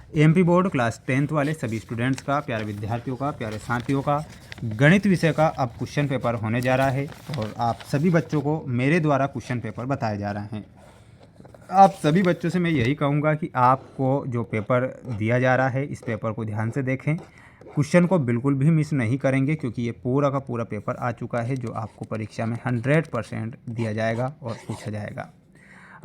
MP board class 10th वाले सभी students का, प्यारे विद्यार्थियों का, प्यारे साथियों का गणित विषय का अब क्वेश्चन पेपर होने जा रहा है और आप सभी बच्चों को मेरे द्वारा क्वेश्चन पेपर बताए जा रहे हैं। आप सभी बच्चों से मैं यही कहूँगा कि आपको जो पेपर दिया जा रहा है इस पेपर को ध्यान से देखें, क्वेश्चन को बिल्कुल भी मिस नहीं करेंगे क्योंकि ये पूरा का पूरा पेपर आ चुका है जो आपको परीक्षा में 100% दिया जाएगा और पूछा जाएगा।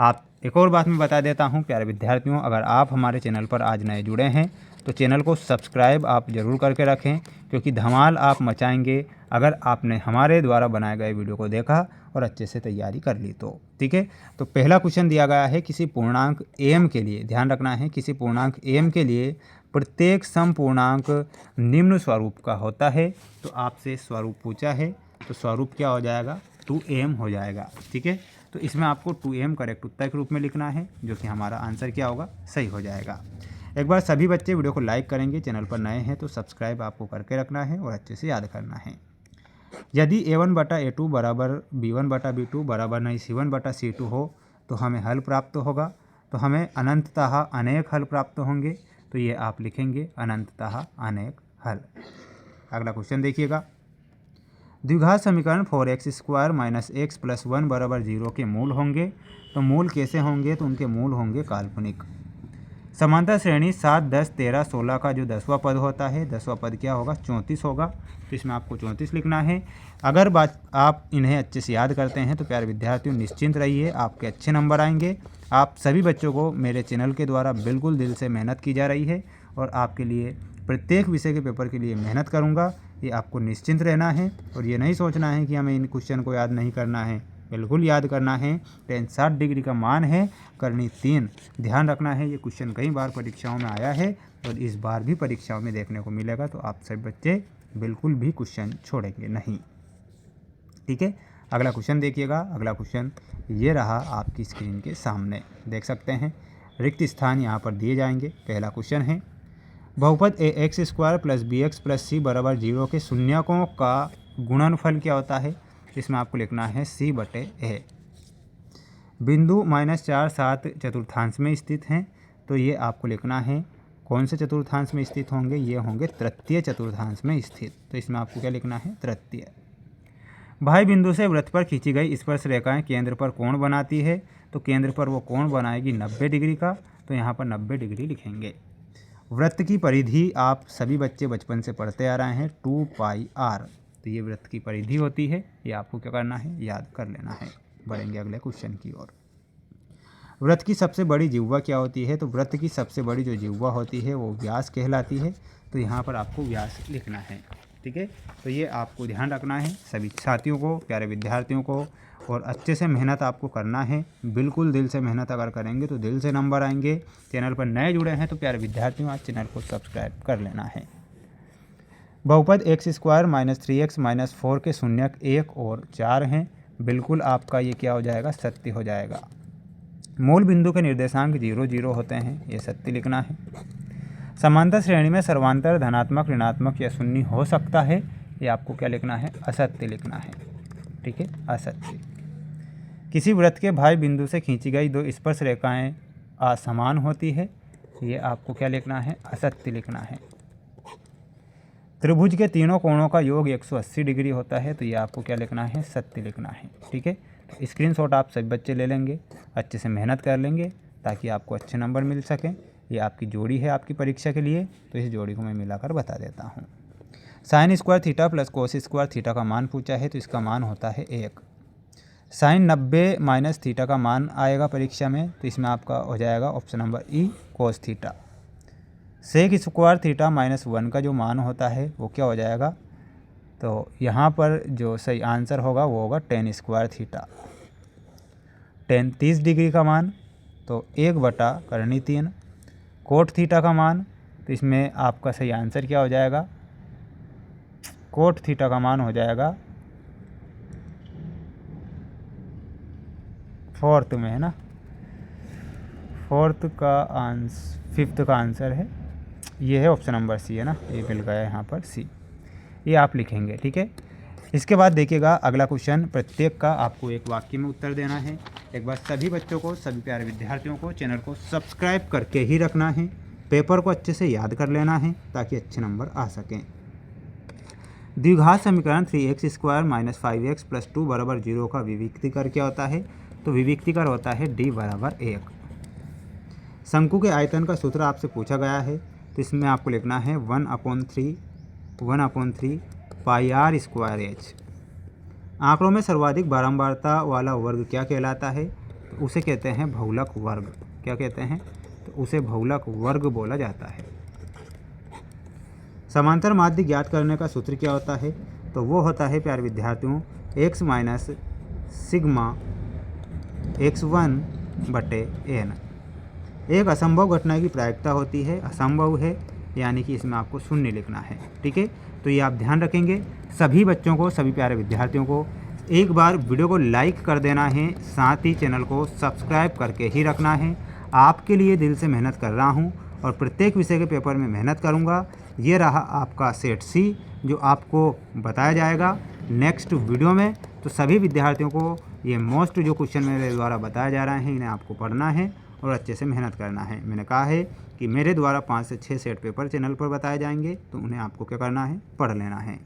आप एक और बात मैं बता देता हूं प्यारे विद्यार्थियों, अगर आप हमारे चैनल पर आज नए जुड़े हैं तो चैनल को सब्सक्राइब आप ज़रूर करके रखें क्योंकि धमाल आप मचाएंगे अगर आपने हमारे द्वारा बनाए गए वीडियो को देखा और अच्छे से तैयारी कर ली तो। ठीक है, तो पहला क्वेश्चन दिया गया है किसी पूर्णांक एम के लिए, ध्यान रखना है, किसी पूर्णांक एम के लिए प्रत्येक समपूर्णांक निम्न स्वरूप का होता है। तो आपसे स्वरूप पूछा है तो स्वरूप क्या हो जाएगा, 2m हो जाएगा। ठीक है, तो इसमें आपको 2m करेक्ट उत्तर के रूप में लिखना है जो कि हमारा आंसर क्या होगा, सही हो जाएगा। एक बार सभी बच्चे वीडियो को लाइक करेंगे, चैनल पर नए हैं तो सब्सक्राइब आपको करके रखना है और अच्छे से याद करना है। यदि a1/a2 बराबर b1/b2 बराबर नहीं c1/c2 हो तो हमें हल प्राप्त होगा। तो हमें अनंततः अनेक हल प्राप्त होंगे, तो ये आप लिखेंगे अनंततः अनेक हल। अगला क्वेश्चन देखिएगा, द्विघात समीकरण 4x² - x + 1 बराबर 0 के मूल होंगे। तो मूल कैसे होंगे, तो उनके मूल होंगे काल्पनिक। समांतर श्रेणी 7, 10, 13, 16 का जो 10वां पद होता है, 10वां पद क्या होगा, 34 होगा। तो इसमें आपको 34 लिखना है। अगर बात आप इन्हें अच्छे से याद करते हैं तो प्यारे विद्यार्थियों निश्चिंत रहिए, आपके अच्छे नंबर आएंगे। आप सभी बच्चों को मेरे चैनल के द्वारा बिल्कुल दिल से मेहनत की जा रही है और आपके लिए प्रत्येक विषय के पेपर के लिए मेहनत करूँगा, ये आपको निश्चिंत रहना है। और ये नहीं सोचना है कि हमें इन क्वेश्चन को याद नहीं करना है, बिल्कुल याद करना है। tan 60 डिग्री का मान है करनी 3, ध्यान रखना है। ये क्वेश्चन कई बार परीक्षाओं में आया है और इस बार भी परीक्षाओं में देखने को मिलेगा, तो आप सभी बच्चे बिल्कुल भी क्वेश्चन छोड़ेंगे नहीं। ठीक है, अगला क्वेश्चन देखिएगा। अगला क्वेश्चन ये रहा आपकी स्क्रीन के सामने, देख सकते हैं रिक्त स्थान यहाँ पर दिए जाएंगे। पहला क्वेश्चन है, बहुपद ax² + bx + c बराबर 0 के शून्यकों का गुणनफल क्या होता है। इसमें आपको लिखना है c/a। बिंदु -4, 7 चतुर्थांश में स्थित हैं, तो ये आपको लिखना है कौन से चतुर्थांश में स्थित होंगे, ये होंगे तृतीय चतुर्थांश में स्थित। तो इसमें आपको क्या लिखना है, तृतीय। भाई बिंदु से वृत्त पर खींची गई स्पर्श रेखाएं केंद्र पर कोण बनाती है। तो केंद्र पर वो कोण बनाएगी 90 डिग्री का, तो यहाँ पर 90 डिग्री लिखेंगे। वृत्त की परिधि आप सभी बच्चे बचपन से पढ़ते आ रहे हैं, 2πr। तो ये वृत्त की परिधि होती है, ये आपको क्या करना है, याद कर लेना है। बढ़ेंगे अगले क्वेश्चन की ओर। वृत्त की सबसे बड़ी जिह्वा क्या होती है, तो वृत्त की सबसे बड़ी जो जिह्वा होती है वो व्यास कहलाती है। तो यहाँ पर आपको व्यास लिखना है। ठीक है, तो ये आपको ध्यान रखना है सभी साथियों को, प्यारे विद्यार्थियों को, और अच्छे से मेहनत आपको करना है। बिल्कुल दिल से मेहनत अगर करेंगे तो दिल से नंबर आएंगे। चैनल पर नए जुड़े हैं तो प्यारे विद्यार्थियों आज चैनल को सब्सक्राइब कर लेना है। बहुपद x² - 3x - 4 के शून्यक 1 और 4 हैं, बिल्कुल आपका ये क्या हो जाएगा, सत्य हो जाएगा। मूल बिंदु के निर्देशांक 0, 0 होते हैं, ये सत्य लिखना है। समांतर श्रेणी में सर्वांतर धनात्मक, ऋणात्मक या शून्य हो सकता है, ये आपको क्या लिखना है, असत्य लिखना है। ठीक है, असत्य। किसी वृत्त के भाई बिंदु से खींची गई दो स्पर्श रेखाएं असमान होती है, ये आपको क्या लिखना है, असत्य लिखना है। त्रिभुज के तीनों कोणों का योग 180 डिग्री होता है, तो ये आपको क्या लिखना है, सत्य लिखना है। ठीक है, तो स्क्रीनशॉट आप सभी बच्चे ले लेंगे, अच्छे से मेहनत कर लेंगे ताकि आपको अच्छे नंबर मिल सकें। ये आपकी जोड़ी है आपकी परीक्षा के लिए, तो इस जोड़ी को मैं मिलाकर बता देता हूँ। sin² θ + cos² θ का मान पूछा है, तो इसका मान होता है 1। sin 90 - θ का मान आएगा परीक्षा में, तो इसमें आपका हो जाएगा ऑप्शन नंबर ई, cos θ। sec² θ - 1 का जो मान होता है वो क्या हो जाएगा, तो यहाँ पर जो सही आंसर होगा वो होगा tan² θ। tan 30 डिग्री का मान, तो 1/3। कोट थीटा का मान, तो इसमें आपका सही आंसर क्या हो जाएगा, कोट थीटा का मान हो जाएगा 4th में, है ना, 4th का आंसर 5th का आंसर है, ये है ऑप्शन नंबर सी, है ना, ये मिल गया यहाँ पर सी, ये आप लिखेंगे। ठीक है, इसके बाद देखिएगा अगला क्वेश्चन, प्रत्येक का आपको एक वाक्य में उत्तर देना है। एक बार सभी बच्चों को, सभी प्यारे विद्यार्थियों को चैनल को सब्सक्राइब करके ही रखना है पेपर को अच्छे से याद कर लेना है ताकि अच्छे नंबर आ सकें। द्विघात समीकरण 3x² - 5x + 2 = 0 का विविक्तीकर क्या होता है? तो विविक्तीकर होता है d = 1। शंकु के आयतन का सूत्र आपसे पूछा गया है, तो इसमें आपको लिखना है 1/3 πr²h। आंकड़ों में सर्वाधिक बारंबारता वाला वर्ग क्या कहलाता है? तो उसे कहते हैं बहुलक वर्ग। क्या कहते हैं? तो उसे बहुलक वर्ग बोला जाता है। समांतर माध्य ज्ञात करने का सूत्र क्या होता है? तो वो होता है प्यारे विद्यार्थियों x - सिग्मा x1/n। एक असंभव घटना की प्रायिकता होती है, असंभव है, यानी कि इसमें आपको शून्य लिखना है। ठीक है, तो ये आप ध्यान रखेंगे। सभी बच्चों को, सभी प्यारे विद्यार्थियों को एक बार वीडियो को लाइक कर देना है, साथ ही चैनल को सब्सक्राइब करके ही रखना है। आपके लिए दिल से मेहनत कर रहा हूँ और प्रत्येक विषय के पेपर में मेहनत करूँगा। ये रहा आपका सेट सी जो आपको बताया जाएगा नेक्स्ट वीडियो में। तो सभी विद्यार्थियों को ये मोस्ट जो क्वेश्चन मेरे द्वारा बताया जा रहे हैं, इन्हें आपको पढ़ना है और अच्छे से मेहनत करना है। मैंने कहा है कि मेरे द्वारा 5 से 6 सेट पेपर चैनल पर बताए जाएंगे, तो उन्हें आपको क्या करना है? पढ़ लेना है।